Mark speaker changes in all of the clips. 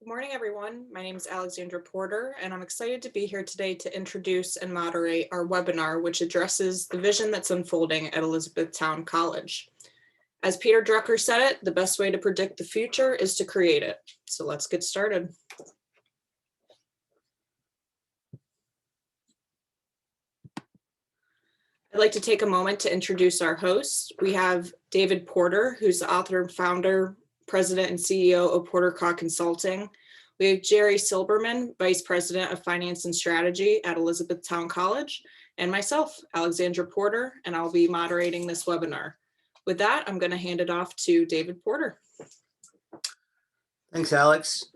Speaker 1: Good morning, everyone. My name is Alexandra Porter, and I'm excited to be here today to introduce and moderate our webinar, which addresses the vision that's unfolding at Elizabethtown College. As Peter Drucker said it, the best way to predict the future is to create it. So let's get started. I'd like to take a moment to introduce our hosts. We have David Porter, who's the author and founder, president, and CEO of Porter Caw Consulting. We have Jerry Silberman, Vice President of Finance and Strategy at Elizabethtown College, and myself, Alexandra Porter, and I'll be moderating this webinar. With that, I'm going to hand it off to David Porter.
Speaker 2: Thanks, Alex.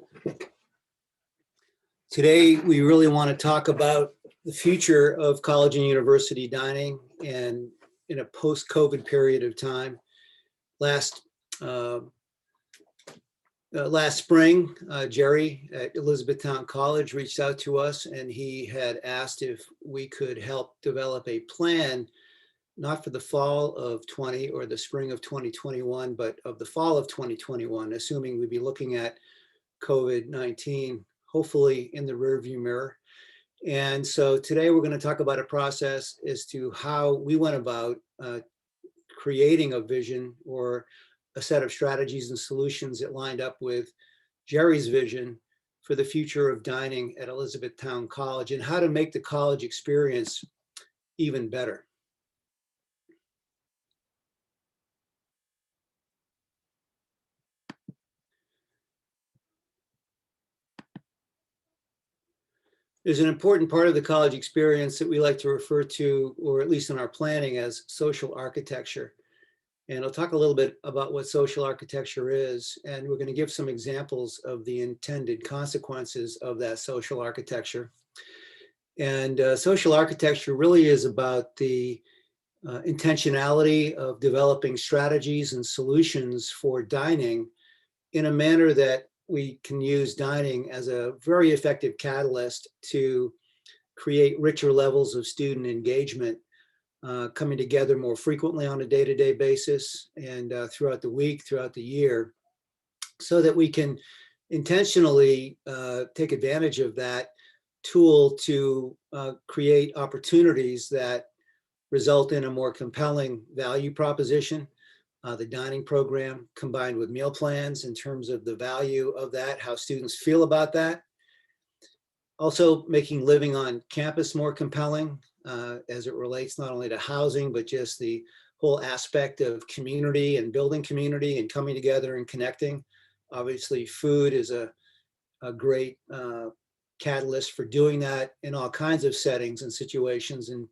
Speaker 2: Today, we really want to talk about the future of college and university dining and in a post-COVID period of time. Last spring, Jerry at Elizabethtown College reached out to us, and he had asked if we could help develop a plan, not for the fall of 20 or the spring of 2021, but of the fall of 2021, assuming we'd be looking at COVID-19, hopefully in the rearview mirror. And so today we're going to talk about a process as to how we went about creating a vision or a set of strategies and solutions that lined up with Jerry's vision for the future of dining at Elizabethtown College and how to make the college experience even better. There's an important part of the college experience that we like to refer to, or at least in our planning, as social architecture. And I'll talk a little bit about what social architecture is, and we're going to give some examples of the intended consequences of that social architecture. And social architecture really is about the intentionality of developing strategies and solutions for dining in a manner that we can use dining as a very effective catalyst to create richer levels of student engagement, coming together more frequently on a day-to-day basis and throughout the week, throughout the year, so that we can intentionally take advantage of that tool to create opportunities that result in a more compelling value proposition. The dining program combined with meal plans in terms of the value of that, how students feel about that. Also making living on campus more compelling as it relates not only to housing, but just the whole aspect of community and building community and coming together and connecting. Obviously, food is a great catalyst for doing that in all kinds of settings and situations. And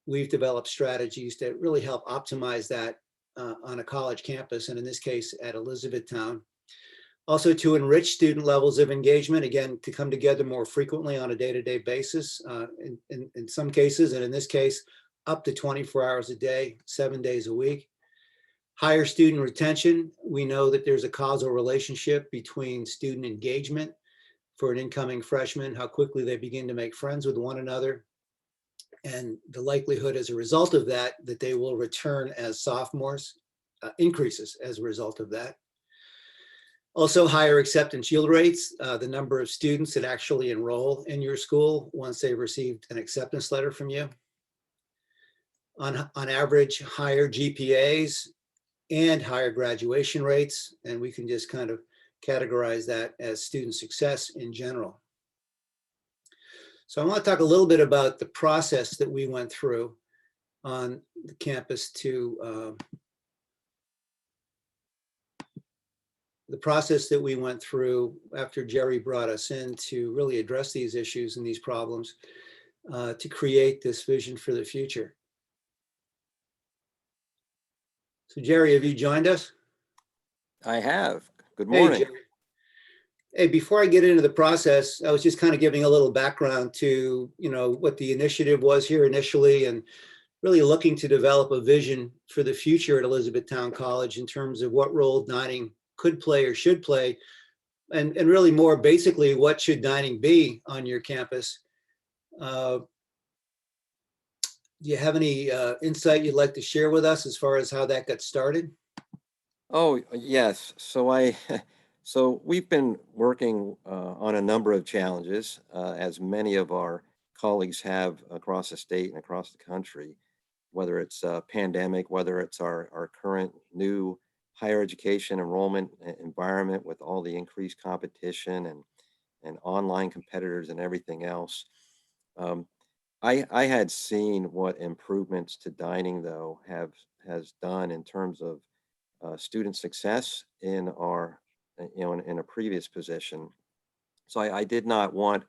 Speaker 2: we've developed strategies that really help optimize that on a college campus, and in this case at Elizabethtown. Also to enrich student levels of engagement, again, to come together more frequently on a day-to-day basis, in some cases, and in this case, up to 24 hours a day, 7 days a week. Higher student retention. We know that there's a causal relationship between student engagement for an incoming freshman, how quickly they begin to make friends with one another, and the likelihood as a result of that, that they will return as sophomores increases as a result of that. Also higher acceptance yield rates, the number of students that actually enroll in your school once they've received an acceptance letter from you. On average, higher GPAs and higher graduation rates, and we can just kind of categorize that as student success in general. So I want to talk a little bit about the process that we went through on the campus to the process that we went through after Jerry brought us in to really address these issues and these problems to create this vision for the future. So Jerry, have you joined us?
Speaker 3: I have. Good morning.
Speaker 2: Hey, Jerry. Hey, before I get into the process, I was just kind of giving a little background to, what the initiative was here initially and really looking to develop a vision for the future at Elizabethtown College in terms of what role dining could play or should play, and really more basically, what should dining be on your campus? Do you have any insight you'd like to share with us as far as how that got started?
Speaker 3: Oh, yes. So I So we've been working on a number of challenges, as many of our colleagues have across the state and across the country, whether it's a pandemic, whether it's our current new higher education enrollment environment with all the increased competition and online competitors and everything else. Um, I had seen what improvements to dining though has done in terms of student success in our in a previous position. So I did not want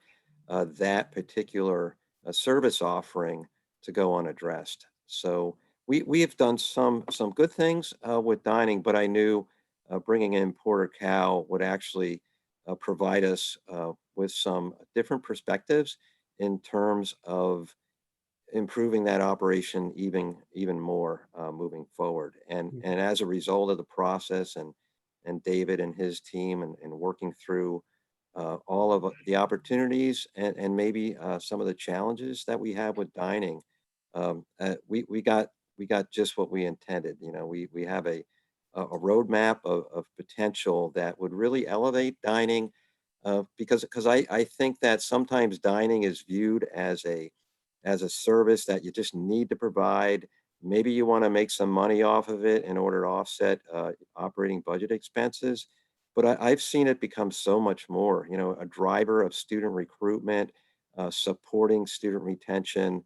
Speaker 3: that particular service offering to go unaddressed. So we have done some good things with dining, but I knew bringing in Porter Cow would actually provide us with some different perspectives in terms of improving that operation even more moving forward. And as a result of the process and David and his team and working through all of the opportunities and maybe some of the challenges that we have with dining, we got just what we intended. You know, we have a roadmap of potential that would really elevate dining because I think that sometimes dining is viewed as a service that you just need to provide. Maybe you want to make some money off of it in order to offset operating budget expenses. But I've seen it become so much more, you know, a driver of student recruitment, supporting student retention.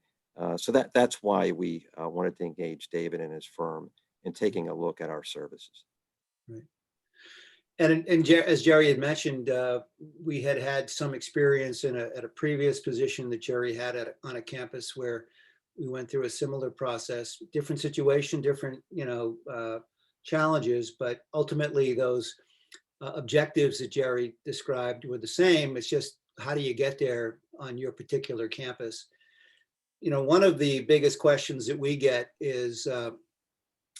Speaker 3: So that's why we wanted to engage David and his firm in taking a look at our services.
Speaker 2: Right. As Jerry had mentioned, we had had some experience at a previous position that Jerry had on a campus where we went through a similar process, different situation, different, challenges, but ultimately those objectives that Jerry described were the same. It's just how do you get there on your particular campus? You know, one of the biggest questions that we get is,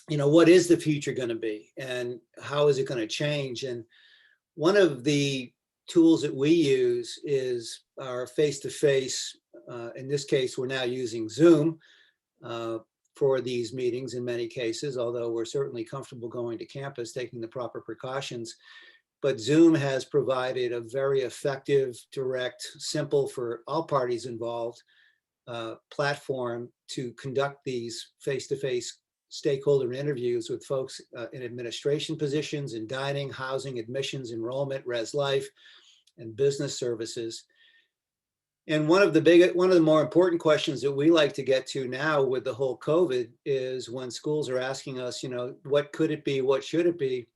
Speaker 2: what is the future going to be and how is it going to change? And one of the tools that we use is our face-to-face. In this case, we're now using Zoom for these meetings in many cases, although we're certainly comfortable going to campus, taking the proper precautions. But Zoom has provided a very effective, direct, simple for all parties involved platform to conduct these face-to-face stakeholder interviews with folks in administration positions, in dining, housing, admissions, enrollment, res life, and business services. And one of the more important questions that we like to get to now with the whole COVID is when schools are asking us, what could it be? What should it be?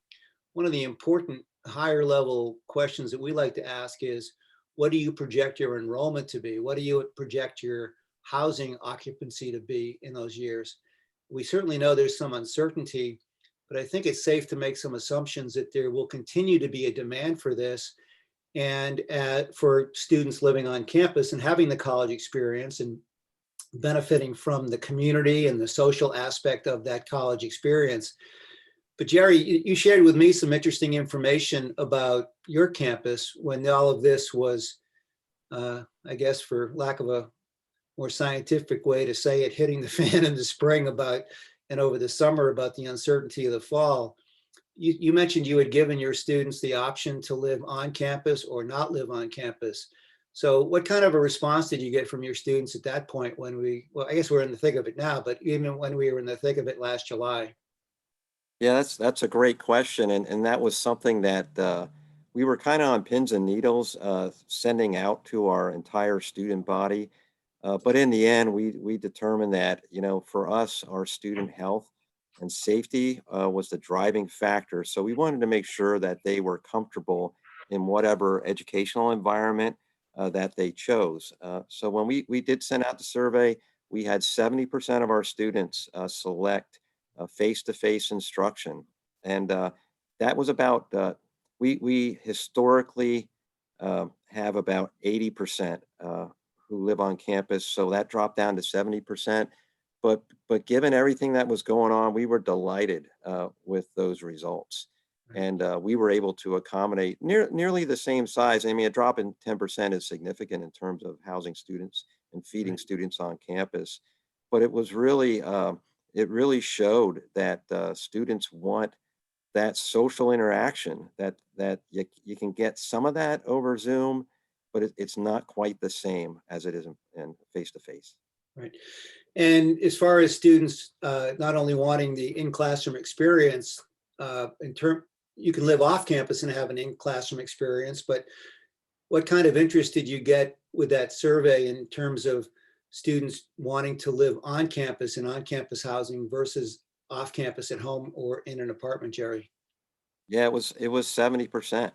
Speaker 2: One of the important higher level questions that we like to ask is, what do you project your enrollment to be? What do you project your housing occupancy to be in those years? We certainly know there's some uncertainty, but I think it's safe to make some assumptions that there will continue to be a demand for this and for students living on campus and having the college experience and benefiting from the community and the social aspect of that college experience. But Jerry, you shared with me some interesting information about your campus when all of this was, I guess, for lack of a more scientific way to say it, hitting the fan in the spring and over the summer about the uncertainty of the fall. You mentioned you had given your students the option to live on campus or not live on campus. So what kind of a response did you get from your students at that point well, I guess we're in the thick of it now, but even when we were in the thick of it last July?
Speaker 3: Yeah, that's a great question, and that was something that we were kind of on pins and needles sending out to our entire student body. But in the end, we determined that for us, our student health and safety was the driving factor. So we wanted to make sure that they were comfortable in whatever educational environment that they chose. So when we did send out the survey, we had 70% of our students select face-to-face instruction, and that was about we historically have about 80% who live on campus, so that dropped down to 70%. But given everything that was going on, we were delighted with those results, and we were able to accommodate nearly the same size. I mean, a drop in 10% is significant in terms of housing students and feeding students on campus, but it was really it really showed that students want that social interaction that you can get some of that over Zoom, but it's not quite the same as it is in face to face.
Speaker 2: Right. And as far as students not only wanting the in-classroom experience, you can live off campus and have an in-classroom experience, but what kind of interest did you get with that survey in terms of students wanting to live on campus and on-campus housing versus off campus at home or in an apartment, Jerry?
Speaker 3: Yeah, it was 70%.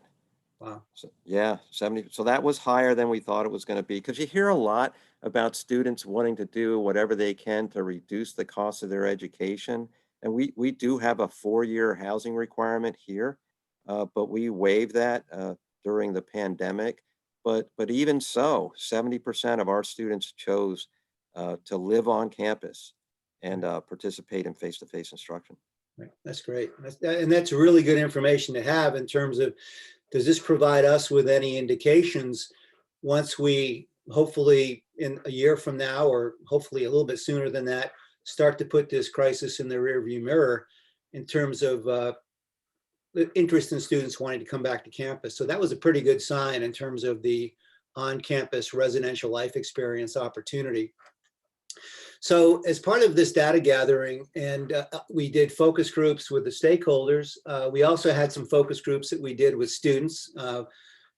Speaker 2: Wow.
Speaker 3: So, yeah, 70. So that was higher than we thought it was going to be, because you hear a lot about students wanting to do whatever they can to reduce the cost of their education. And we do have a 4-year housing requirement here, but we waived that during the pandemic. But even so, 70% of our students chose to live on campus and participate in face-to-face instruction.
Speaker 2: Right. That's great. And that's really good information to have in terms of, does this provide us with any indications once we hopefully in a year from now, or hopefully a little bit sooner than that, start to put this crisis in the rearview mirror in terms of the interest in students wanting to come back to campus. So that was a pretty good sign in terms of the on-campus residential life experience opportunity. So as part of this data gathering, and we did focus groups with the stakeholders, we also had some focus groups that we did with students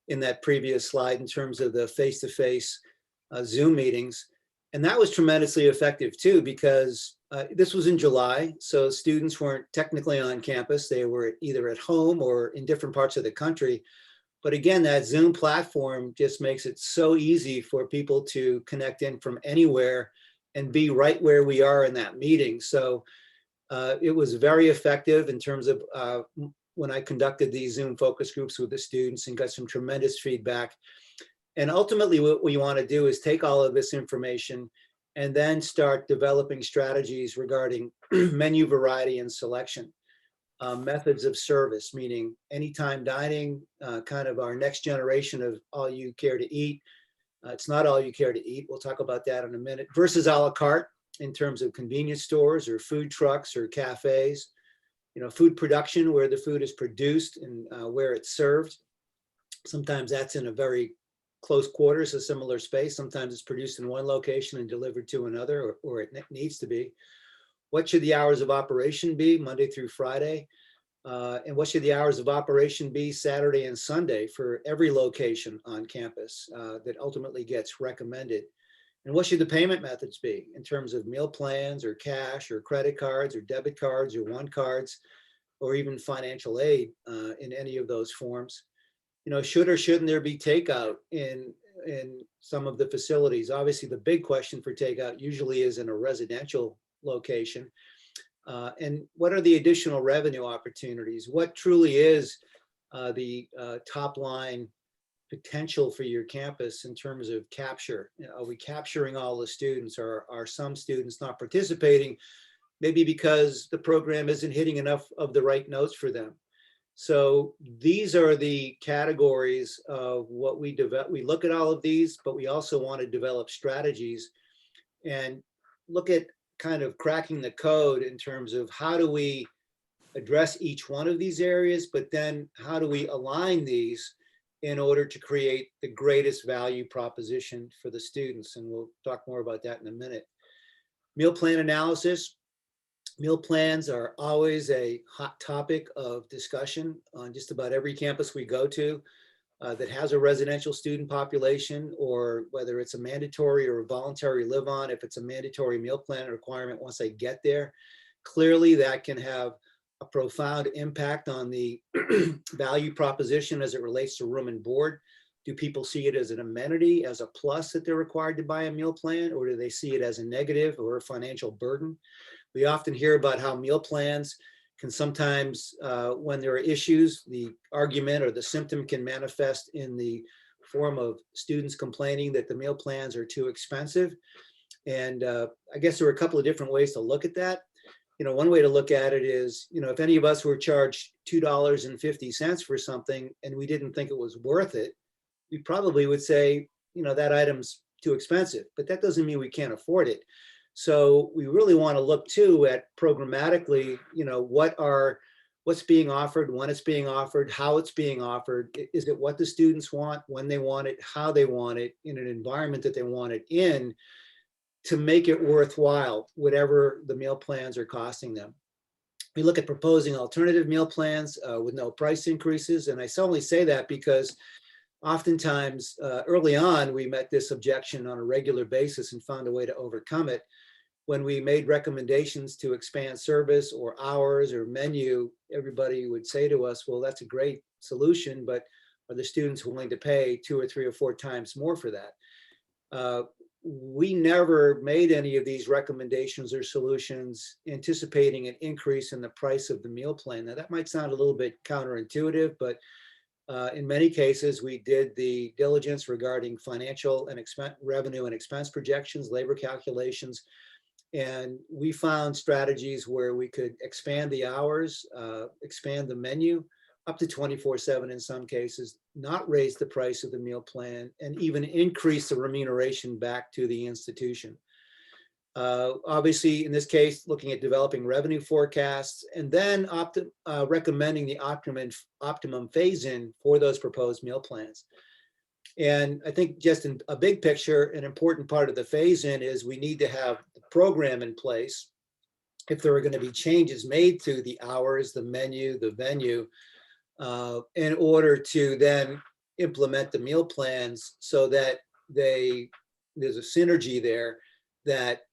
Speaker 2: in that previous slide in terms of the face-to-face Zoom meetings. And that was tremendously effective too, because this was in July, so students weren't technically on campus. They were either at home or in different parts of the country. But again, that Zoom platform just makes it so easy for people to connect in from anywhere and be right where we are in that meeting. So it was very effective in terms of when I conducted these Zoom focus groups with the students and got some tremendous feedback. And ultimately what we want to do is take all of this information and then start developing strategies regarding menu variety and selection, methods of service, meaning anytime dining, kind of our next generation of all you care to eat. It's not all you care to eat. We'll talk about that in a minute. Versus a la carte in terms of convenience stores or food trucks or cafes. You know, food production, where the food is produced and where it's served. Sometimes that's in a very close quarters, a similar space. Sometimes it's produced in one location and delivered to another, or it needs to be. What should the hours of operation be, Monday through Friday? And what should the hours of operation be Saturday and Sunday for every location on campus that ultimately gets recommended? And what should the payment methods be in terms of meal plans or cash or credit cards or debit cards or one cards, or even financial aid in any of those forms? You know, should or shouldn't there be takeout in some of the facilities? Obviously, the big question for takeout usually is in a residential location. And what are the additional revenue opportunities? What truly is the top line potential for your campus in terms of capture? You know, are we capturing all the students, or are some students not participating, maybe because the program isn't hitting enough of the right notes for them? So these are the categories of what we develop. We look at all of these, but we also want to develop strategies and look at kind of cracking the code in terms of how do we address each one of these areas, but then how do we align these in order to create the greatest value proposition for the students? And we'll talk more about that in a minute. Meal plan analysis. Meal plans are always a hot topic of discussion on just about every campus we go to that has a residential student population, or whether it's a mandatory or a voluntary live on. If it's a mandatory meal plan requirement once they get there, clearly that can have a profound impact on the value proposition as it relates to room and board. Do people see it as an amenity, as a plus that they're required to buy a meal plan, or do they see it as a negative or a financial burden? We often hear about how meal plans can sometimes, when there are issues, the argument or the symptom can manifest in the form of students complaining that the meal plans are too expensive. And I guess there are a couple of different ways to look at that. You know, one way to look at it is, you know, if any of us were charged $2.50 for something and we didn't think it was worth it, we probably would say, you know, that item's too expensive, but that doesn't mean we can't afford it. So we really want to look too at programmatically, you know, what what's being offered, when it's being offered, how it's being offered. Is it what the students want, when they want it, how they want it, in an environment that they want it in, to make it worthwhile, whatever the meal plans are costing them. We look at proposing alternative meal plans with no price increases. And I solely say that because oftentimes early on, we met this objection on a regular basis and found a way to overcome it. When we made recommendations to expand service or hours or menu, everybody would say to us, well, that's a great solution, but are the students willing to pay 2 or 3 or 4 times more for that? We never made any of these recommendations or solutions anticipating an increase in the price of the meal plan. Now, that might sound a little bit counterintuitive, but in many cases, we did the diligence regarding financial and revenue and expense projections, labor calculations, and we found strategies where we could expand the hours, expand the menu up to 24/7 in some cases, not raise the price of the meal plan, and even increase the remuneration back to the institution. Obviously, in this case, looking at developing revenue forecasts and then recommending the optimum phase-in for those proposed meal plans. And I think just in a big picture, an important part of the phase-in is we need to have the program in place if there are going to be changes made to the hours, the menu, the venue, in order to then implement the meal plans so that there's a synergy there that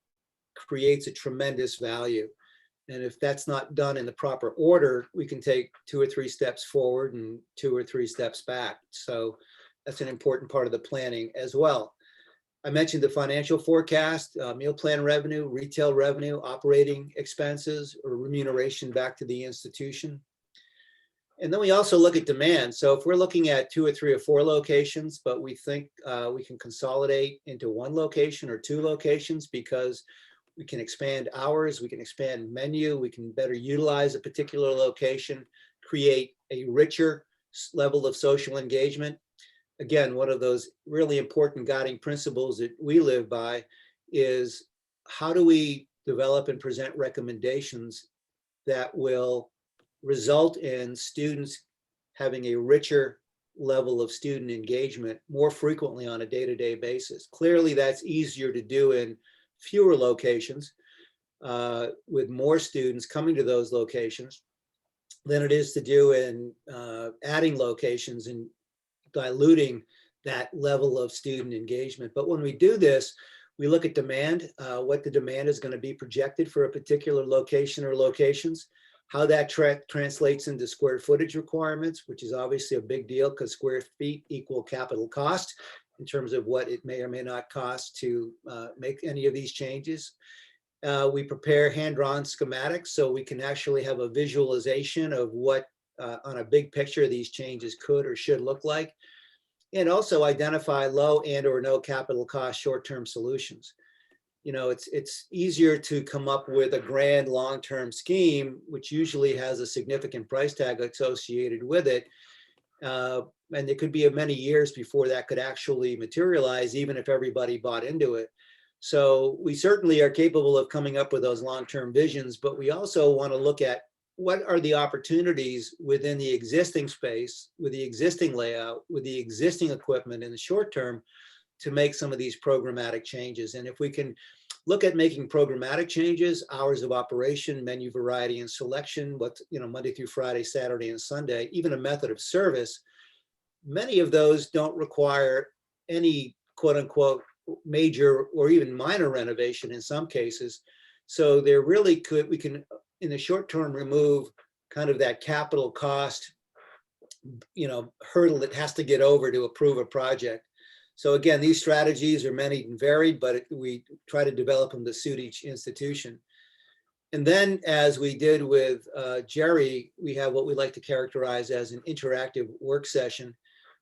Speaker 2: creates a tremendous value. And if that's not done in the proper order, we can take 2 or 3 steps forward and 2 or 3 steps back. So that's an important part of the planning as well. I mentioned the financial forecast, meal plan revenue, retail revenue, operating expenses, or remuneration back to the institution. And then we also look at demand. So if we're looking at 2 or 3 or 4 locations, but we think we can consolidate into 1 location or 2 locations because we can expand hours, we can expand menu, we can better utilize a particular location, create a richer level of social engagement. Again, one of those really important guiding principles that we live by is how do we develop and present recommendations that will result in students having a richer level of student engagement more frequently on a day-to-day basis. Clearly, that's easier to do in fewer locations with more students coming to those locations than it is to do in adding locations and diluting that level of student engagement. But when we do this, we look at demand, what the demand is going to be projected for a particular location or locations, how that translates into square footage requirements, which is obviously a big deal because square feet equal capital cost in terms of what it may or may not cost to make any of these changes. We prepare hand-drawn schematics so we can actually have a visualization of what on a big picture these changes could or should look like, and also identify low and or no capital cost short-term solutions. You know, it's easier to come up with a grand long-term scheme, which usually has a significant price tag associated with it. And it could be many years before that could actually materialize, even if everybody bought into it. So we certainly are capable of coming up with those long-term visions, but we also want to look at what are the opportunities within the existing space, with the existing layout, with the existing equipment in the short term to make some of these programmatic changes. And if we can look at making programmatic changes, hours of operation, menu variety and selection, Monday through Friday, Saturday and Sunday, even a method of service, many of those don't require any quote unquote major or even minor renovation in some cases. So there really we can in the short term remove kind of that capital cost, hurdle that has to get over to approve a project. So again, these strategies are many and varied, but we try to develop them to suit each institution. And then, as we did with Jerry, we have what we like to characterize as an interactive work session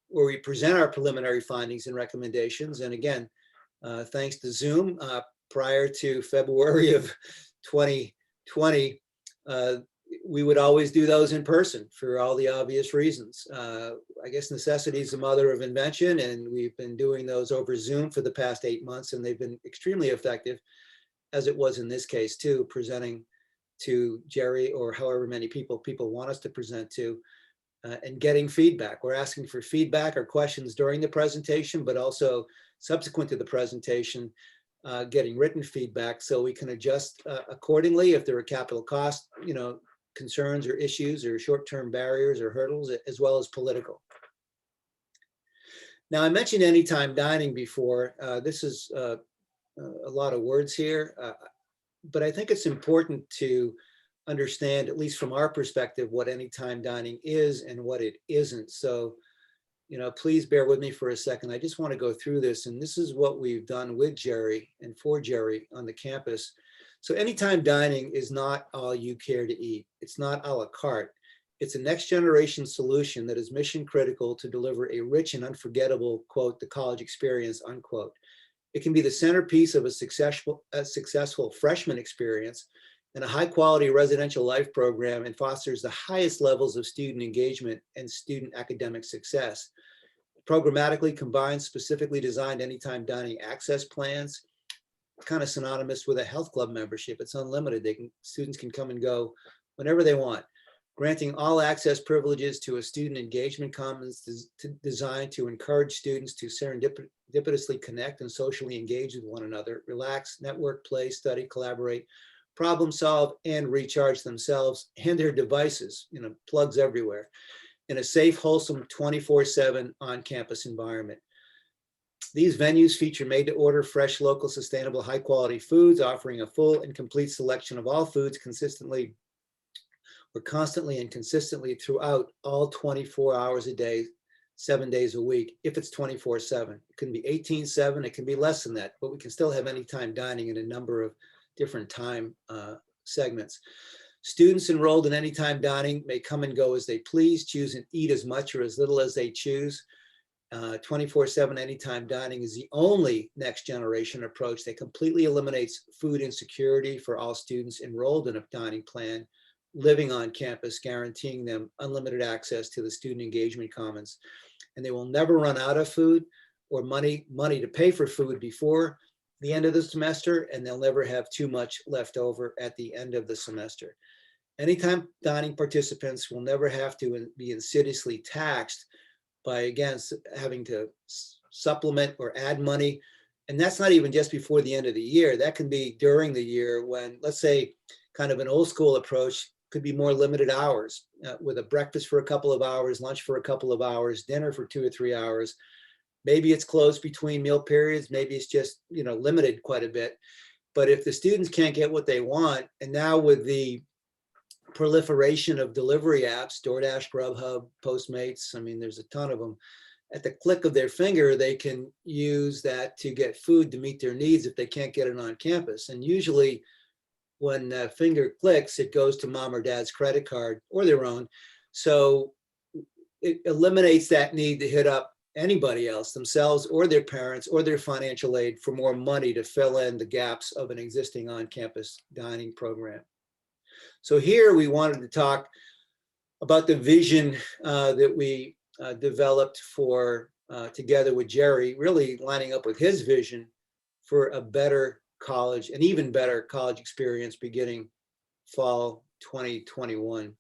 Speaker 2: where we present our preliminary findings and recommendations. And again, thanks to Zoom, prior to February of 2020, we would always do those in person for all the obvious reasons. I guess necessity is the mother of invention, and we've been doing those over Zoom for the past 8 months, and they've been extremely effective, as it was in this case too, presenting to Jerry or however many people want us to present to, and getting feedback. We're asking for feedback or questions during the presentation, but also subsequent to the presentation, getting written feedback so we can adjust accordingly if there are capital cost, concerns or issues or short-term barriers or hurdles, as well as political. Now, I mentioned anytime dining before. This is a lot of words here, but I think it's important to understand, at least from our perspective, what anytime dining is and what it isn't. So, please bear with me for a second. I just want to go through this, and this is what we've done with Jerry and for Jerry on the campus. So anytime dining is not all you care to eat. It's not a la carte. It's a next generation solution that is mission critical to deliver a rich and unforgettable, quote, the college experience, unquote. It can be the centerpiece of a successful freshman experience and a high quality residential life program, and fosters the highest levels of student engagement and student academic success. Programmatically combines specifically designed anytime dining access plans, kind of synonymous with a health club membership. It's unlimited. Students can come and go whenever they want. Granting all access privileges to a student engagement commons designed to encourage students to serendipitously connect and socially engage with one another, relax, network, play, study, collaborate, problem solve, and recharge themselves and their devices, plugs everywhere, in a safe, wholesome 24/7 on-campus environment. These venues feature made-to-order, fresh, local, sustainable, high-quality foods, offering a full and complete selection of all foods constantly and consistently throughout all 24 hours a day, 7 days a week, if it's 24/7. It can be 18/7, it can be less than that, but we can still have anytime dining in a number of different time segments. Students enrolled in anytime dining may come and go as they please, choose and eat as much or as little as they choose. 24/7 anytime dining is the only next generation approach that completely eliminates food insecurity for all students enrolled in a dining plan living on campus, guaranteeing them unlimited access to the student engagement commons. And they will never run out of food or money to pay for food before the end of the semester, and they'll never have too much left over at the end of the semester. Anytime dining participants will never have to be insidiously taxed by, again, having to supplement or add money. And that's not even just before the end of the year. That can be during the year when, let's say, kind of an old school approach could be more limited hours, with a breakfast for a couple of hours, lunch for a couple of hours, dinner for 2 or 3 hours. Maybe it's closed between meal periods. Maybe it's just, limited quite a bit. But if the students can't get what they want, and now with the proliferation of delivery apps, DoorDash, Grubhub, Postmates, there's a ton of them. At the click of their finger, they can use that to get food to meet their needs if they can't get it on campus. And usually when that finger clicks, it goes to mom or dad's credit card or their own. So it eliminates that need to hit up anybody else, themselves or their parents or their financial aid, for more money to fill in the gaps of an existing on-campus dining program. So here we wanted to talk about the vision that we developed for together with Jerry, really lining up with his vision for a better college, an even better college experience beginning fall 2021.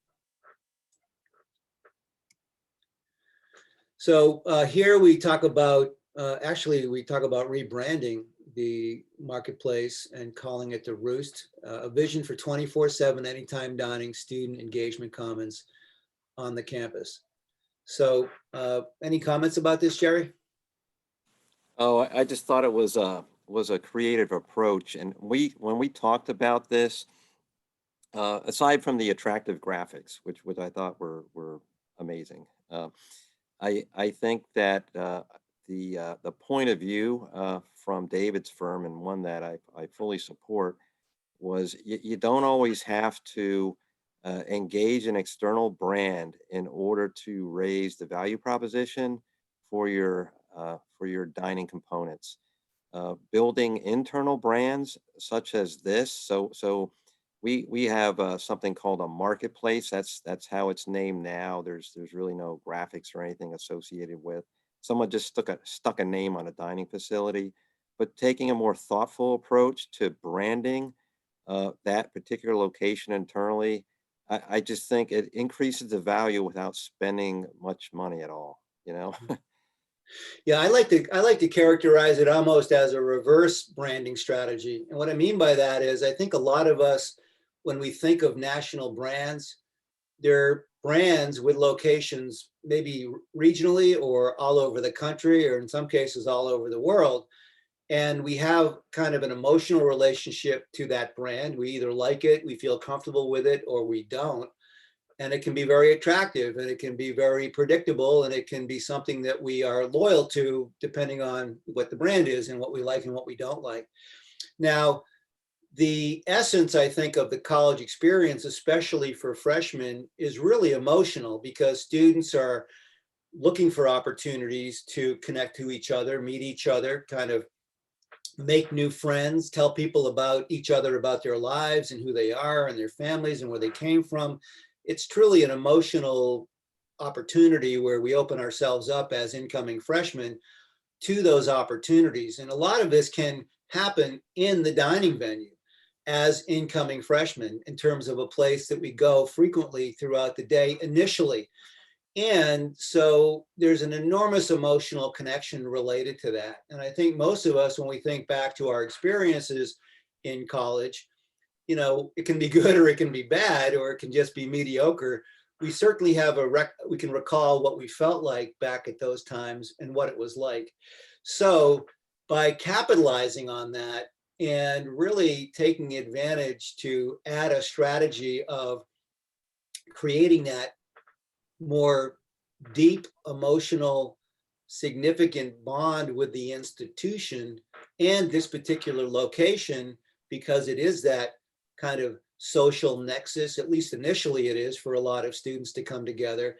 Speaker 2: So here we talk about, we talk about rebranding the marketplace and calling it the Roost, a vision for 24/7 anytime dining student engagement commons on the campus. So any comments about this, Jerry?
Speaker 3: Oh, I just thought it was a creative approach, and when we talked about this, aside from the attractive graphics, which I thought were amazing, I think that the point of view from David's firm, and one that I fully support, was you don't always have to engage an external brand in order to raise the value proposition for your dining components. Building internal brands such as this, so we have something called a marketplace. That's how it's named now. There's really no graphics or anything associated with. Someone just stuck a name on a dining facility, but taking a more thoughtful approach to branding that particular location internally, I just think it increases the value without spending much money at all, you know?
Speaker 2: Yeah, I like to characterize it almost as a reverse branding strategy. And what I mean by that is I think a lot of us, when we think of national brands, they're brands with locations maybe regionally or all over the country, or in some cases all over the world. And we have kind of an emotional relationship to that brand. We either like it, we feel comfortable with it, or we don't. And it can be very attractive, and it can be very predictable, and it can be something that we are loyal to depending on what the brand is and what we like and what we don't like. Now, the essence, I think, of the college experience, especially for freshmen, is really emotional, because students are looking for opportunities to connect to each other, meet each other, kind of make new friends, tell people about each other, about their lives and who they are and their families and where they came from. It's truly an emotional opportunity where we open ourselves up as incoming freshmen to those opportunities. And a lot of this can happen in the dining venue as incoming freshmen, in terms of a place that we go frequently throughout the day initially. And so there's an enormous emotional connection related to that. And I think most of us, when we think back to our experiences in college, it can be good or it can be bad, or it can just be mediocre. We certainly have we can recall what we felt like back at those times and what it was like. So by capitalizing on that and really taking advantage to add a strategy of creating that more deep, emotional, significant bond with the institution and this particular location, because it is that kind of social nexus, at least initially it is for a lot of students to come together,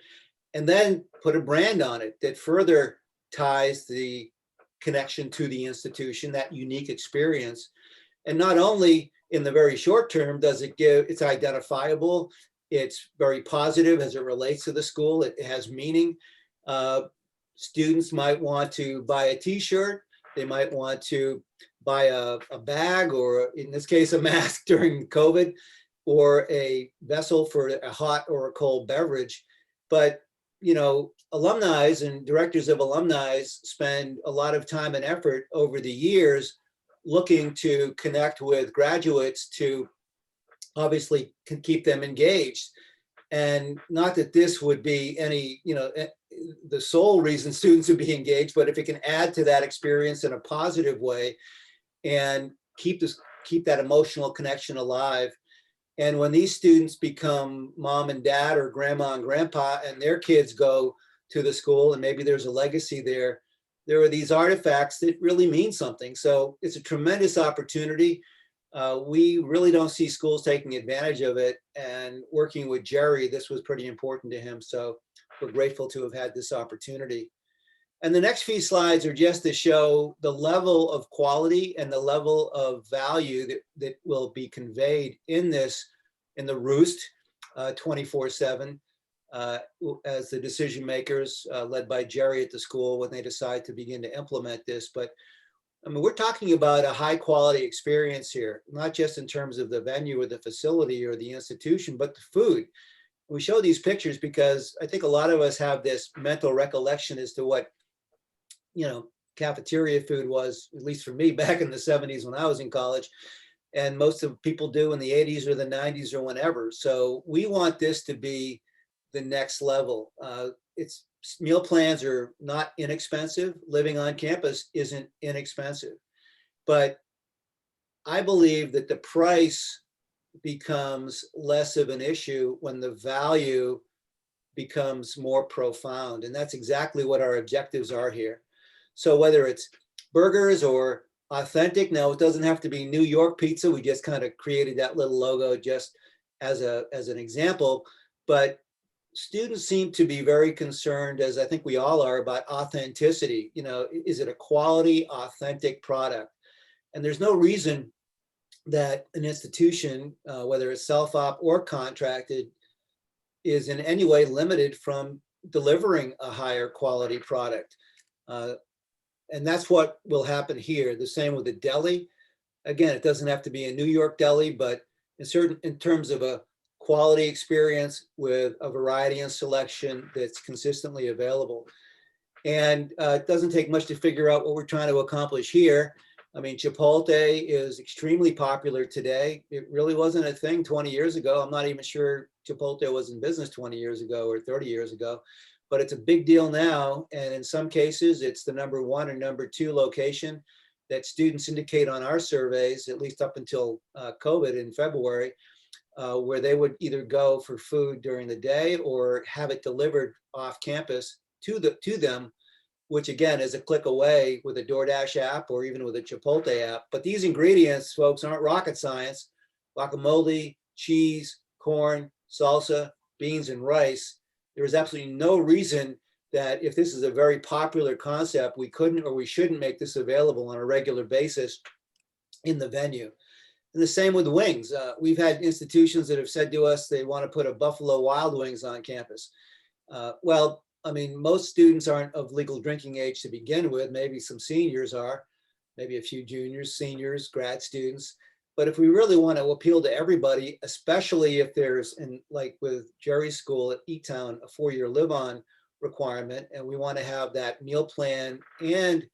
Speaker 2: and then put a brand on it that further ties the connection to the institution, that unique experience. And not only in the very short term does it's identifiable, it's very positive as it relates to the school, it has meaning. Students might want to buy a t-shirt, they might want to buy a bag, or in this case, a mask during COVID, or a vessel for a hot or a cold beverage. But, alumni and directors of alumni spend a lot of time and effort over the years looking to connect with graduates to obviously can keep them engaged. And not that this would be any, the sole reason students would be engaged, but if it can add to that experience in a positive way and keep that emotional connection alive. And when these students become mom and dad or grandma and grandpa, and their kids go to the school and maybe there's a legacy there are these artifacts that really mean something. So it's a tremendous opportunity. We really don't see schools taking advantage of it. And working with Jerry, this was pretty important to him. So we're grateful to have had this opportunity. And the next few slides are just to show the level of quality and the level of value that will be conveyed in the Roost 24/7 as the decision makers led by Jerry at the school when they decide to begin to implement this. But I mean, we're talking about a high quality experience here, not just in terms of the venue or the facility or the institution, but the food. We show these pictures because I think a lot of us have this mental recollection as to what cafeteria food was, at least for me, back in the 70s when I was in college, and most of people do in the 80s or the 90s or whenever. So we want this to be the next level. Meal plans are not inexpensive. Living on campus isn't inexpensive, but I believe that the price becomes less of an issue when the value becomes more profound. And that's exactly what our objectives are here. So whether it's burgers or authentic, now it doesn't have to be New York pizza. We just kind of created that little logo just as an example, but students seem to be very concerned, as I think we all are, about authenticity. Is it a quality, authentic product? And there's no reason that an institution, whether it's self-op or contracted, is in any way limited from delivering a higher quality product. And that's what will happen here. The same with the deli. Again, it doesn't have to be a New York deli, but in terms of a quality experience with a variety and selection that's consistently available. And it doesn't take much to figure out what we're trying to accomplish here. I mean, Chipotle is extremely popular today. It really wasn't a thing 20 years ago. I'm not even sure Chipotle was in business 20 years ago or 30 years ago, but it's a big deal now. And in some cases, it's the #1 or #2 location that students indicate on our surveys, at least up until COVID in February, where they would either go for food during the day or have it delivered off campus to them, which again is a click away with a DoorDash app or even with a Chipotle app. But these ingredients, folks, aren't rocket science. Guacamole, cheese, corn, salsa, beans, and rice. There is absolutely no reason that if this is a very popular concept, we couldn't or we shouldn't make this available on a regular basis in the venue. And the same with wings. We've had institutions that have said to us they want to put a Buffalo Wild Wings on campus. Well, I mean, most students aren't of legal drinking age to begin with. Maybe some seniors are, maybe a few juniors, seniors, grad students. But if we really want to appeal to everybody, especially if there's, like with Jerry's school at E-Town, a 4-year live-on requirement, and we want to have that meal plan and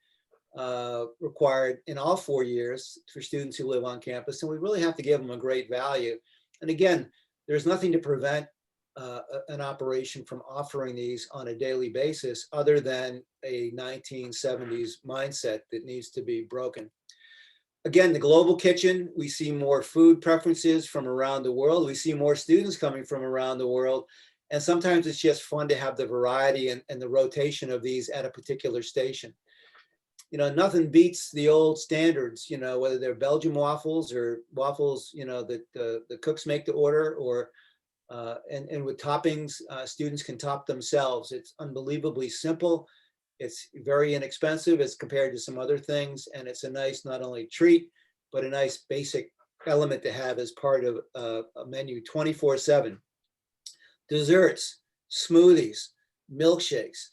Speaker 2: required in all 4 years for students who live on campus, and we really have to give them a great value. And again, there's nothing to prevent an operation from offering these on a daily basis other than a 1970s mindset that needs to be broken. Again, the global kitchen, we see more food preferences from around the world. We see more students coming from around the world. And sometimes it's just fun to have the variety and the rotation of these at a particular station. You know, nothing beats the old standards, you know, whether they're Belgian waffles or waffles, you know, that the cooks make to order, or and with toppings, students can top themselves. It's unbelievably simple. It's very inexpensive as compared to some other things. And it's a nice, not only treat, but a nice basic element to have as part of a menu 24/7. Desserts, smoothies, milkshakes.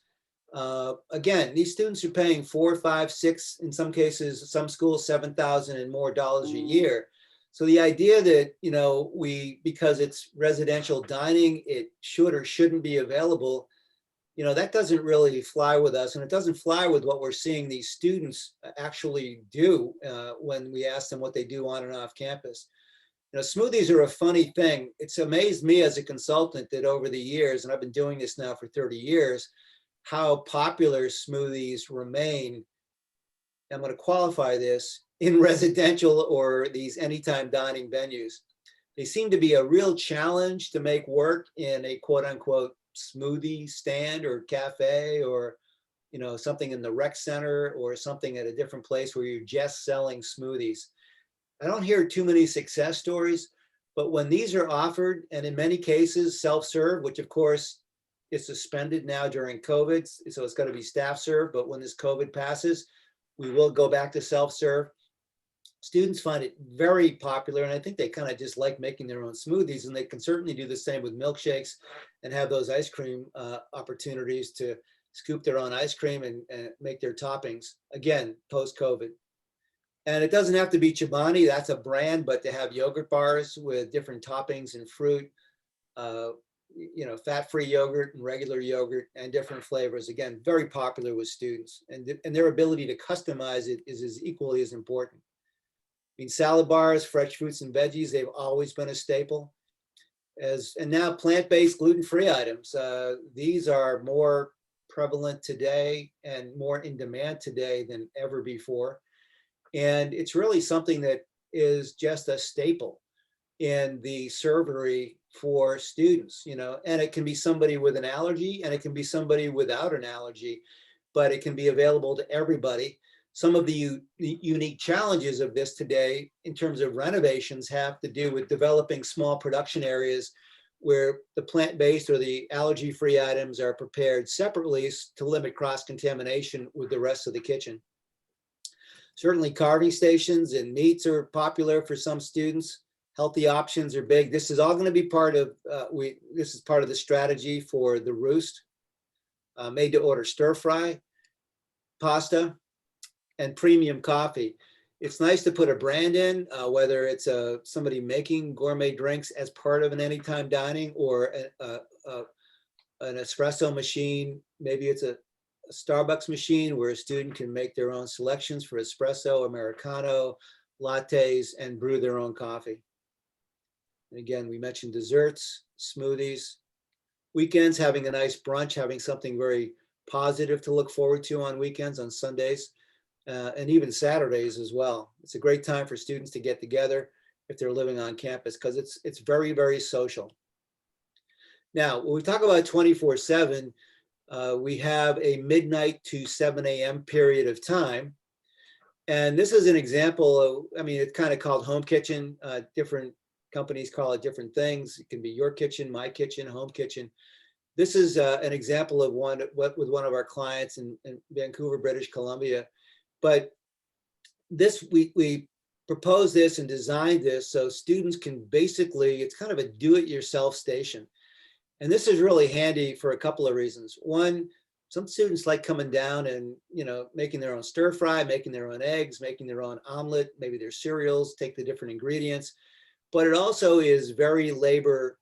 Speaker 2: Again, these students are paying $4, $5, $6, in some cases, some schools, $7,000 and more dollars a year. So the idea that, you know, because it's residential dining, it should or shouldn't be available, you know, that doesn't really fly with us. And it doesn't fly with what we're seeing these students actually do when we ask them what they do on and off campus. You know, smoothies are a funny thing. It's amazed me as a consultant that over the years, and I've been doing this now for 30 years, how popular smoothies remain. I'm going to qualify this in residential or these anytime dining venues. They seem to be a real challenge to make work in a quote unquote smoothie stand or cafe, or, you know, something in the rec center or something at a different place where you're just selling smoothies. I don't hear too many success stories, but when these are offered, and in many cases self-serve, which of course is suspended now during COVID, so it's got to be staff serve, but when this COVID passes, we will go back to self-serve. Students find it very popular, and I think they kind of just like making their own smoothies, and they can certainly do the same with milkshakes and have those ice cream opportunities to scoop their own ice cream and make their toppings, again, post-COVID. And it doesn't have to be Chobani, that's a brand, but to have yogurt bars with different toppings and fruit, you know, fat-free yogurt and regular yogurt and different flavors, again, very popular with students. And their ability to customize it is as equally as important. I mean, salad bars, fresh fruits and veggies, they've always been a staple. And now plant-based, gluten-free items. These are more prevalent today and more in demand today than ever before. And it's really something that is just a staple in the servery for students, you know, and it can be somebody with an allergy and it can be somebody without an allergy, but it can be available to everybody. Some of the unique challenges of this today in terms of renovations have to do with developing small production areas where the plant-based or the allergy-free items are prepared separately to limit cross-contamination with the rest of the kitchen. Certainly carving stations and meats are popular for some students. Healthy options are big. This is all going to be part of, this is part of the strategy for the Roost, made to order stir fry, pasta, and premium coffee. It's nice to put a brand in, whether it's somebody making gourmet drinks as part of an anytime dining, or an espresso machine. Maybe it's a Starbucks machine where a student can make their own selections for espresso, Americano, lattes, and brew their own coffee. And again, we mentioned desserts, smoothies, weekends, having a nice brunch, having something very positive to look forward to on weekends, on Sundays, and even Saturdays as well. It's a great time for students to get together if they're living on campus, because it's very, very social. Now, when we talk about 24/7, we have a midnight to 7 a.m. period of time. And this is an example of, I mean, it's kind of called home kitchen. Different companies call it different things. It can be your kitchen, my kitchen, home kitchen. This is an example of one with one of our clients in Vancouver, British Columbia. But this, we proposed this and designed this so students can basically, it's kind of a do-it-yourself station. And this is really handy for a couple of reasons. One, some students like coming down and, making their own stir fry, making their own eggs, making their own omelet, maybe their cereals, take the different ingredients. But it also is very labor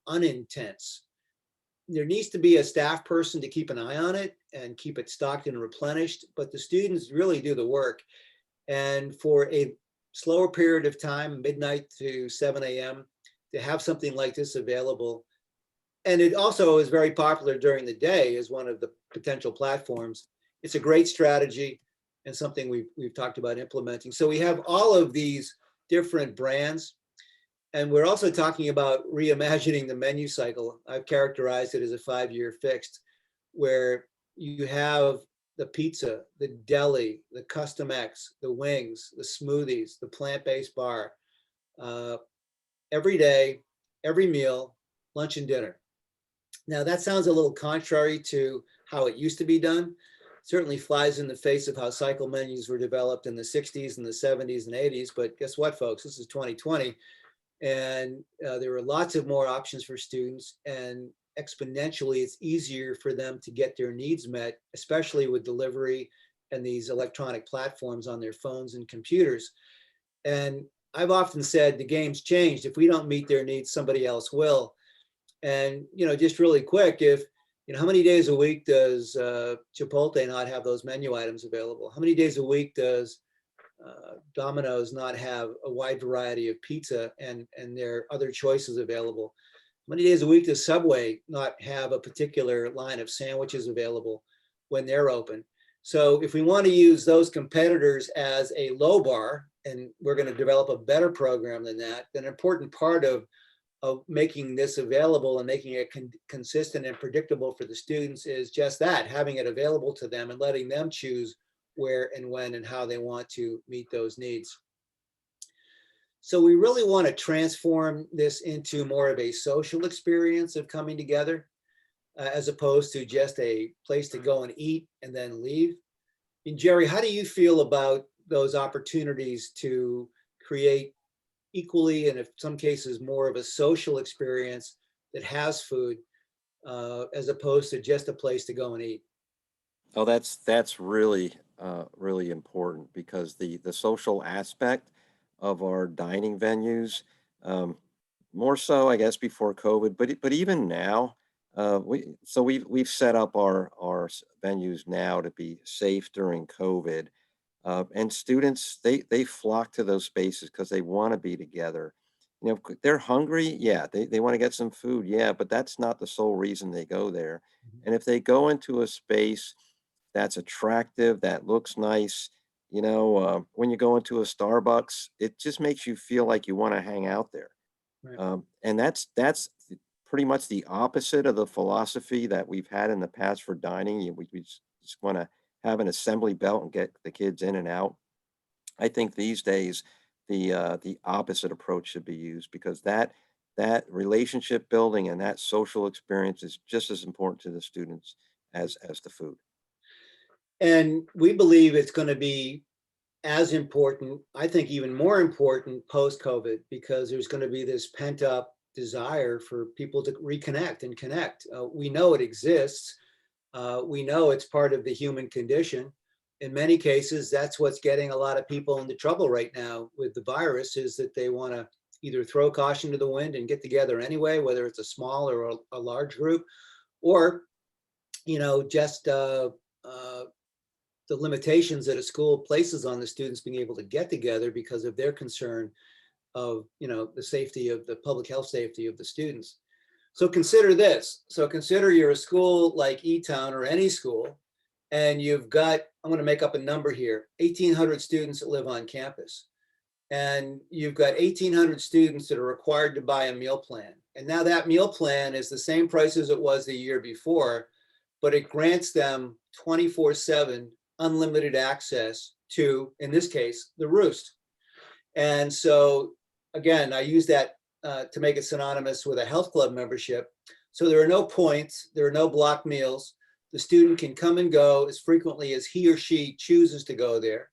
Speaker 2: unintense. There needs to be a staff person to keep an eye on it and keep it stocked and replenished, but the students really do the work. And for a slower period of time, midnight to 7 a.m., to have something like this available. And it also is very popular during the day as one of the potential platforms. It's a great strategy and something we've talked about implementing. So we have all of these different brands. And we're also talking about reimagining the menu cycle. I've characterized it as a 5-year fixed, where you have the pizza, the deli, the custom X, the wings, the smoothies, the plant-based bar, every day, every meal, lunch and dinner. Now that sounds a little contrary to how it used to be done. Certainly flies in the face of how cycle menus were developed in the 60s and the 70s and 80s. But guess what, folks? This is 2020. And there are lots of more options for students, and exponentially it's easier for them to get their needs met, especially with delivery and these electronic platforms on their phones and computers. And I've often said the game's changed. If we don't meet their needs, somebody else will. And just really quick, if how many days a week does Chipotle not have those menu items available? How many days a week does Domino's not have a wide variety of pizza and their other choices available? How many days a week does Subway not have a particular line of sandwiches available when they're open? So if we want to use those competitors as a low bar, and we're going to develop a better program than that, then an important part of making this available and making it consistent and predictable for the students is just that, having it available to them and letting them choose where and when and how they want to meet those needs. So we really want to transform this into more of a social experience of coming together, as opposed to just a place to go and eat and then leave. And Jerry, how do you feel about those opportunities to create equally, and in some cases more of a social experience that has food, as opposed to just a place to go and eat?
Speaker 3: Oh, that's really really important, because the social aspect of our dining venues, um, more so I guess before COVID, but even now, we've set up our venues now to be safe during COVID, and students, they flock to those spaces because they want to be together. They're hungry, yeah, they want to get some food, yeah, but that's not the sole reason they go there. And if they go into a space that's attractive, that looks nice. When you go into a Starbucks, it just makes you feel like you want to hang out there.
Speaker 2: Right.
Speaker 3: And pretty much the opposite of the philosophy that we've had in the past for dining. We just want to have an assembly belt and get the kids in and out. I think these days the opposite approach should be used, because that relationship building and that social experience is just as important to the students as the food.
Speaker 2: And we believe it's going to be as important, I think even more important post-COVID, because there's going to be this pent-up desire for people to reconnect and connect. We know it exists. We know it's part of the human condition. in many cases, that's what's getting a lot of people into trouble right now with the virus, is that they want to either throw caution to the wind and get together anyway, whether it's a small or a large group, or, just the limitations that a school places on the students being able to get together because of their concern of, the safety of the public health safety of the students. So consider this. So consider you're a school like E-Town or any school, and you've got, I'm going to make up a number here, 1,800 students that live on campus. And you've got 1,800 students that are required to buy a meal plan. And now that meal plan is the same price as it was the year before, but it grants them 24/7 unlimited access to, in this case, the Roost. And so, again, I use that to make it synonymous with a health club membership. So there are no points, there are no block meals. The student can come and go as frequently as he or she chooses to go there.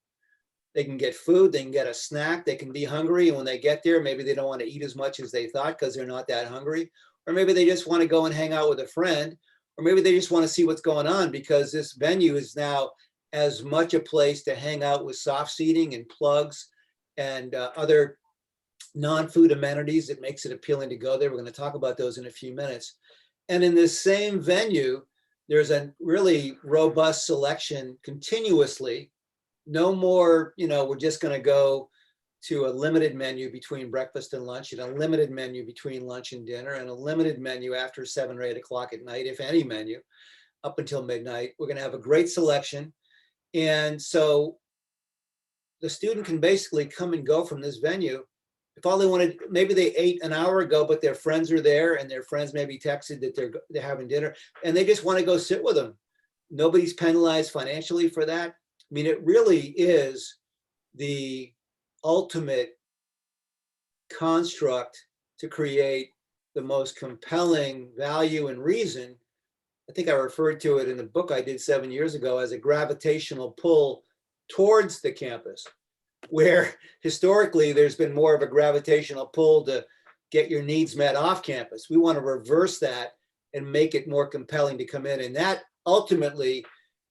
Speaker 2: They can get food, they can get a snack, they can be hungry. And when they get there, maybe they don't want to eat as much as they thought because they're not that hungry. Or maybe they just want to go and hang out with a friend. Or maybe they just want to see what's going on, because this venue is now as much a place to hang out with soft seating and plugs and other non-food amenities that makes it appealing to go there. We're going to talk about those in a few minutes. And in this same venue, there's a really robust selection continuously. No more, we're just going to go to a limited menu between breakfast and lunch, and a limited menu between lunch and dinner, and a limited menu after 7 or 8 o'clock at night, if any menu, up until midnight. We're going to have a great selection. And so the student can basically come and go from this venue. If all they wanted, maybe they ate an hour ago, but their friends are there, and their friends maybe texted that they're having dinner, and they just want to go sit with them. Nobody's penalized financially for that. I mean, it really is the ultimate construct to create the most compelling value and reason. I think I referred to it in the book I did 7 years ago as a gravitational pull towards the campus, where historically there's been more of a gravitational pull to get your needs met off campus. We want to reverse that and make it more compelling to come in. And that ultimately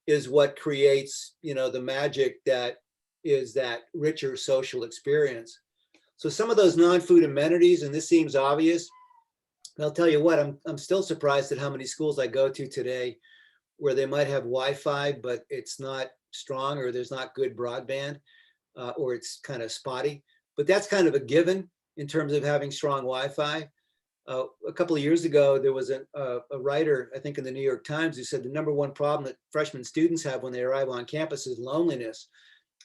Speaker 2: is what creates, the magic that is that richer social experience. So some of those non-food amenities, and this seems obvious, I'll tell you what, I'm still surprised at how many schools I go to today where they might have Wi-Fi, but it's not strong, or there's not good broadband, or it's kind of spotty. But that's kind of a given in terms of having strong Wi-Fi. A couple of years ago, there was a writer, I think in the New York Times, who said the number one problem that freshman students have when they arrive on campus is loneliness.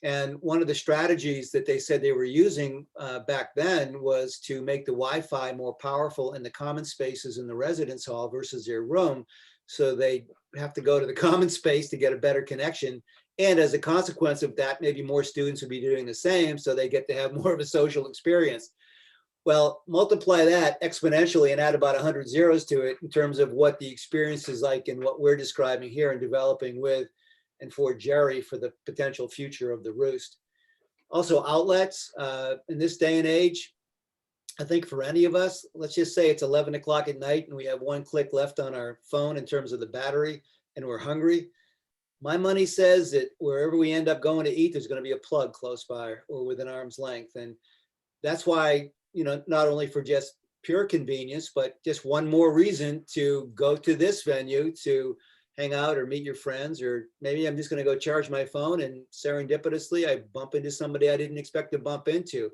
Speaker 2: And one of the strategies that they said they were using back then was to make the Wi-Fi more powerful in the common spaces in the residence hall versus their room. So they have to go to the common space to get a better connection. And as a consequence of that, maybe more students would be doing the same, so they get to have more of a social experience. Well, multiply that exponentially and add about 100 zeros to it in terms of what the experience is like and what we're describing here and developing with and for Jerry for the potential future of the Roost. Also outlets in this day and age, I think for any of us, let's just say it's 11 o'clock at night and we have one click left on our phone in terms of the battery and we're hungry. My money says that wherever we end up going to eat, there's going to be a plug close by or within arm's length. And that's why, not only for just pure convenience, but just one more reason to go to this venue to hang out or meet your friends, or maybe I'm just going to go charge my phone and serendipitously I bump into somebody I didn't expect to bump into.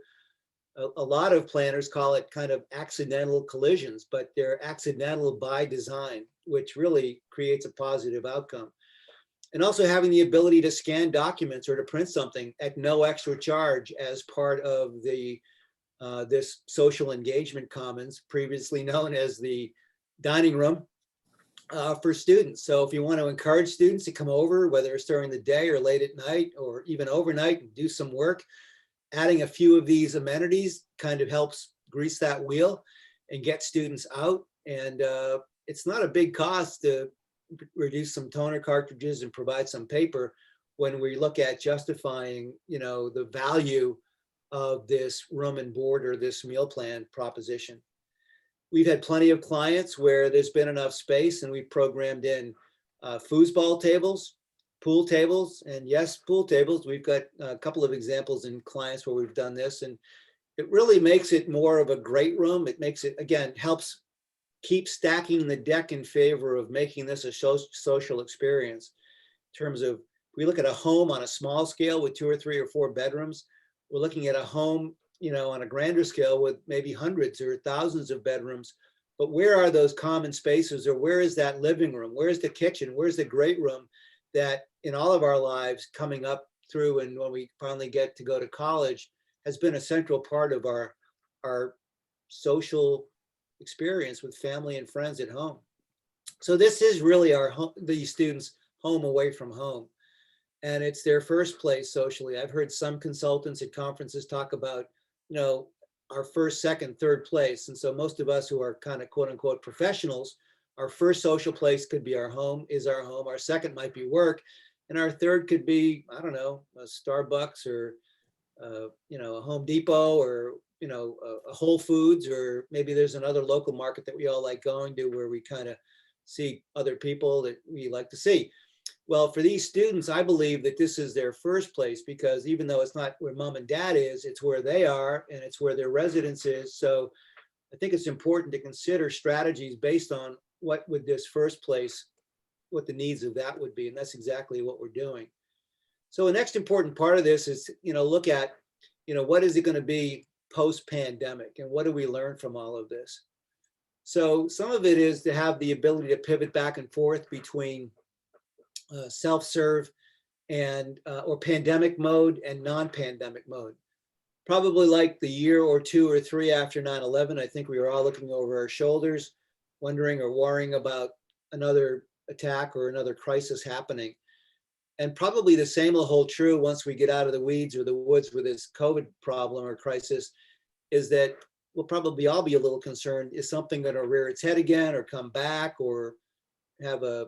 Speaker 2: A lot of planners call it kind of accidental collisions, but they're accidental by design, which really creates a positive outcome. And also having the ability to scan documents or to print something at no extra charge as part of the this social engagement commons, previously known as the dining room for students. So if you want to encourage students to come over, whether it's during the day or late at night or even overnight and do some work, adding a few of these amenities kind of helps grease that wheel and get students out. And it's not a big cost to reduce some toner cartridges and provide some paper when we look at justifying, the value of this room and board or this meal plan proposition. We've had plenty of clients where there's been enough space and we've programmed in foosball tables, pool tables, and yes, pool tables. We've got a couple of examples in clients where we've done this, and it really makes it more of a great room. It makes it, again, helps keep stacking the deck in favor of making this a social experience. In terms of, we look at a home on a small scale with 2 or 3 or 4 bedrooms, we're looking at a home, on a grander scale with maybe hundreds or thousands of bedrooms. But where are those common spaces, or where is that living room? Where's the kitchen? Where's the great room that in all of our lives coming up through, and when we finally get to go to college, has been a central part of our social experience with family and friends at home. So this is really these students' home away from home. And it's their first place socially. I've heard some consultants at conferences talk about, our first, second, third place. And so most of us who are kind of quote unquote professionals, our first social place could be our home, is our home. Our second might be work. And our third could be, I don't know, a Starbucks, or, a Home Depot, or, a Whole Foods, or maybe there's another local market that we all like going to where we kind of see other people that we like to see. Well, for these students, I believe that this is their first place, because even though it's not where mom and dad is, it's where they are and it's where their residence is. So I think it's important to consider strategies based on what would this first place, what the needs of that would be. And that's exactly what we're doing. So the next important part of this is, look at, what is it going to be post-pandemic, and what do we learn from all of this? So some of it is to have the ability to pivot back and forth between self-serve and or pandemic mode and non-pandemic mode. Probably like the year or 2 or 3 after 9/11, I think we were all looking over our shoulders, wondering or worrying about another attack or another crisis happening. And probably the same will hold true once we get out of the weeds or the woods with this COVID problem or crisis, is that we'll probably all be a little concerned. Is something going to rear its head again, or come back, or have a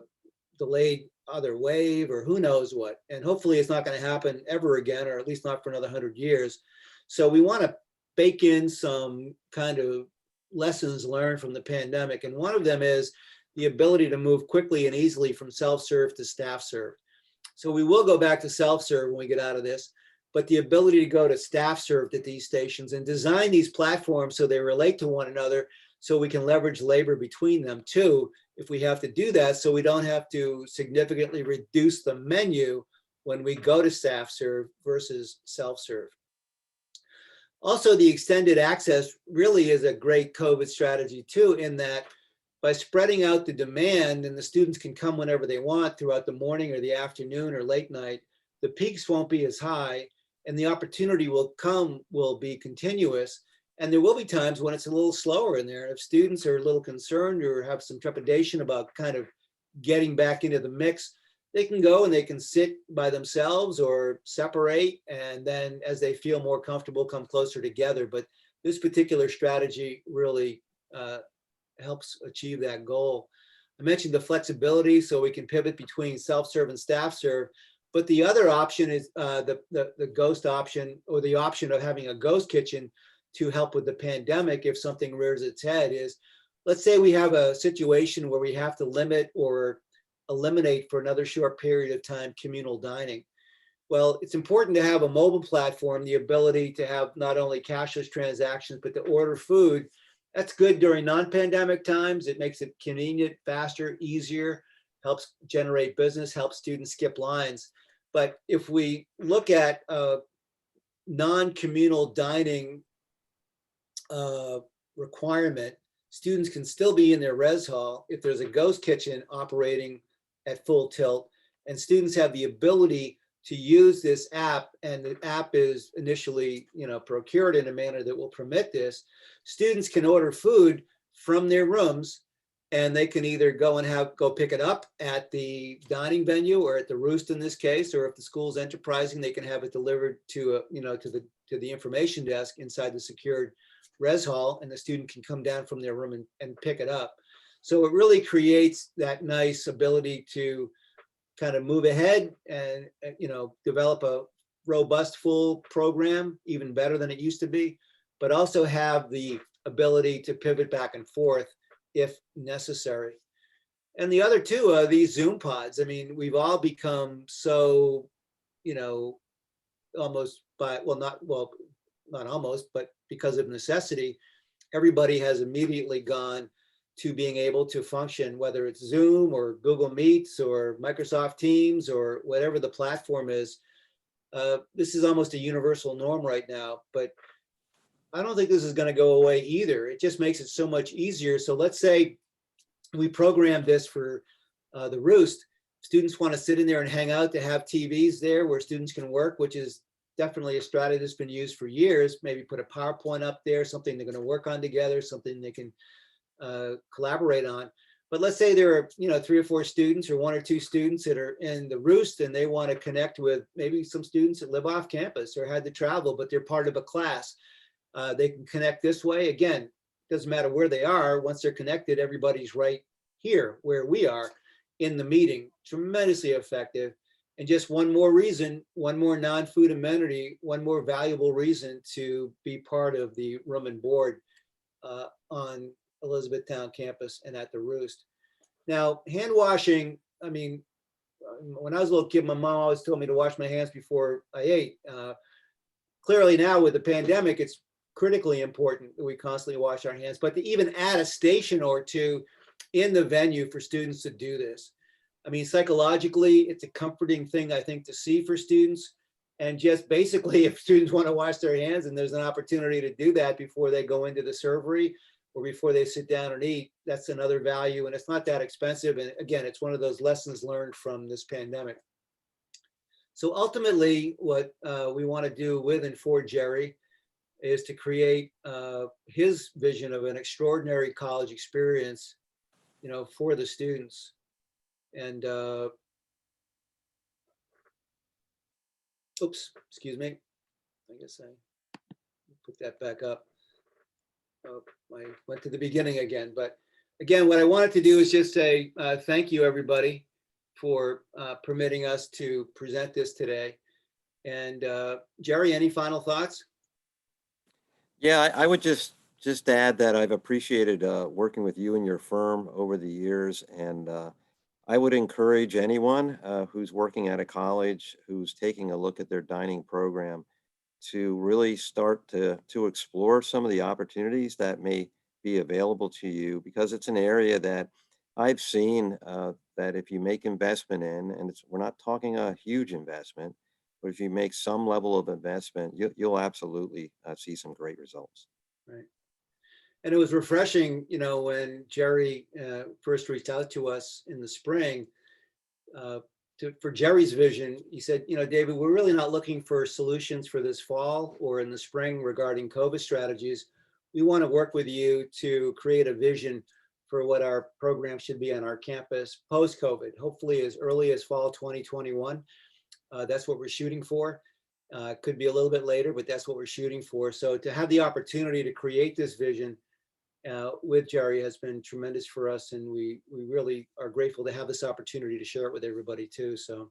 Speaker 2: delayed other wave, or who knows what? And hopefully it's not going to happen ever again, or at least not for another 100 years. So we want to bake in some kind of lessons learned from the pandemic. And one of them is the ability to move quickly and easily from self-serve to staff-serve. So we will go back to self-serve when we get out of this, but the ability to go to staff-served at these stations and design these platforms so they relate to one another, so we can leverage labor between them too, if we have to do that, so we don't have to significantly reduce the menu when we go to staff serve versus self-serve. Also, the extended access really is a great COVID strategy too, in that by spreading out the demand, and the students can come whenever they want throughout the morning or the afternoon or late night, the peaks won't be as high, and the opportunity will be continuous. And there will be times when it's a little slower in there. If students are a little concerned or have some trepidation about kind of getting back into the mix, they can go and they can sit by themselves or separate. And then as they feel more comfortable, come closer together. But this particular strategy really helps achieve that goal. I mentioned the flexibility, so we can pivot between self-serve and staff-serve. But the other option is the ghost option, or the option of having a ghost kitchen to help with the pandemic if something rears its head. Is, let's say we have a situation where we have to limit or eliminate for another short period of time communal dining. Well, it's important to have a mobile platform, the ability to have not only cashless transactions, but to order food. That's good during non-pandemic times. It makes it convenient, faster, easier, helps generate business, helps students skip lines. But if we look at non-communal dining requirement, students can still be in their res hall if there's a ghost kitchen operating at full tilt, and students have the ability to use this app, and the app is initially, procured in a manner that will permit this. Students can order food from their rooms, and they can either go pick it up at the dining venue or at the Roost in this case, or if the school's enterprising, they can have it delivered to the information desk inside the secured res hall, and the student can come down from their room and pick it up. So it really creates that nice ability to kind of move ahead and develop a robust full program, even better than it used to be, but also have the ability to pivot back and forth if necessary. And the other two are these Zoom pods. I mean, we've all become so, you know, almost by, not almost, but because of necessity, everybody has immediately gone to being able to function, whether it's Zoom or Google Meets or Microsoft Teams or whatever the platform is. This is almost a universal norm right now, but I don't think this is going to go away either. It just makes it so much easier. So let's say we program this for the Roost. Students want to sit in there and hang out, to have TVs there where students can work, which is definitely a strategy that's been used for years. Maybe put a PowerPoint up there, something they're going to work on together, something they can collaborate on. But let's say there are, 3 or 4 students or 1 or 2 students that are in the Roost and they want to connect with maybe some students that live off campus or had to travel, but they're part of a class. They can connect this way. Again, doesn't matter where they are. Once they're connected, everybody's right here where we are in the meeting. Tremendously effective. And just one more reason, one more non-food amenity, one more valuable reason to be part of the room and board on Elizabethtown campus and at the Roost. Now, hand washing, I mean, when I was a little kid, my mom always told me to wash my hands before I ate. Clearly now with the pandemic, it's critically important that we constantly wash our hands, but to even add a station or 2 in the venue for students to do this. I mean, psychologically, it's a comforting thing, I think, to see for students. And just basically, if students want to wash their hands and there's an opportunity to do that before they go into the servery or before they sit down and eat, that's another value. And it's not that expensive. And again, it's one of those lessons learned from this pandemic. So ultimately, what we want to do with and for Jerry is to create his vision of an extraordinary college experience, for the students. And oops, excuse me. I guess I put that back up. Oh, I went to the beginning again. But again, what I wanted to do is just say thank you, everybody, for permitting us to present this today. And Jerry, any final thoughts?
Speaker 3: Yeah, I would just add that I've appreciated working with you and your firm over the years, and I would encourage anyone who's working at a college, who's taking a look at their dining program, to really start to explore some of the opportunities that may be available to you, because it's an area that I've seen that if you make investment in, and we're not talking a huge investment, but if you make some level of investment, you'll absolutely see some great results.
Speaker 2: Right. And it was refreshing, when Jerry first reached out to us in the spring, for Jerry's vision. He said, David, we're really not looking for solutions for this fall or in the spring regarding COVID strategies. We want to work with you to create a vision for what our program should be on our campus post-COVID, hopefully as early as fall 2021. That's what we're shooting for. Could be a little bit later, but that's what we're shooting for. So to have the opportunity to create this vision with Jerry has been tremendous for us, and we really are grateful to have this opportunity to share it with everybody too. So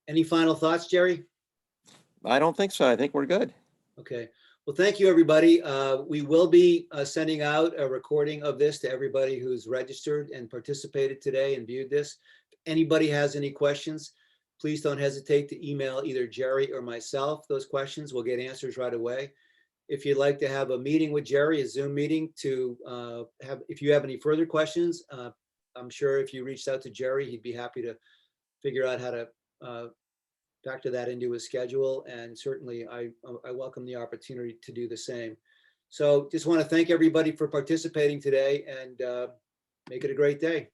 Speaker 2: any final thoughts, Jerry?
Speaker 3: I don't think so. I think we're good.
Speaker 2: Okay. Well, thank you, everybody. We will be sending out a recording of this to everybody who's registered and participated today and viewed this. If anybody has any questions, please don't hesitate to email either Jerry or myself those questions. We'll get answers right away. If you'd like to have a meeting with Jerry, a Zoom meeting to if you have any further questions, I'm sure if you reached out to Jerry, he'd be happy to figure out how to factor that into his schedule. And certainly I welcome the opportunity to do the same. So just want to thank everybody for participating today, and make it a great day.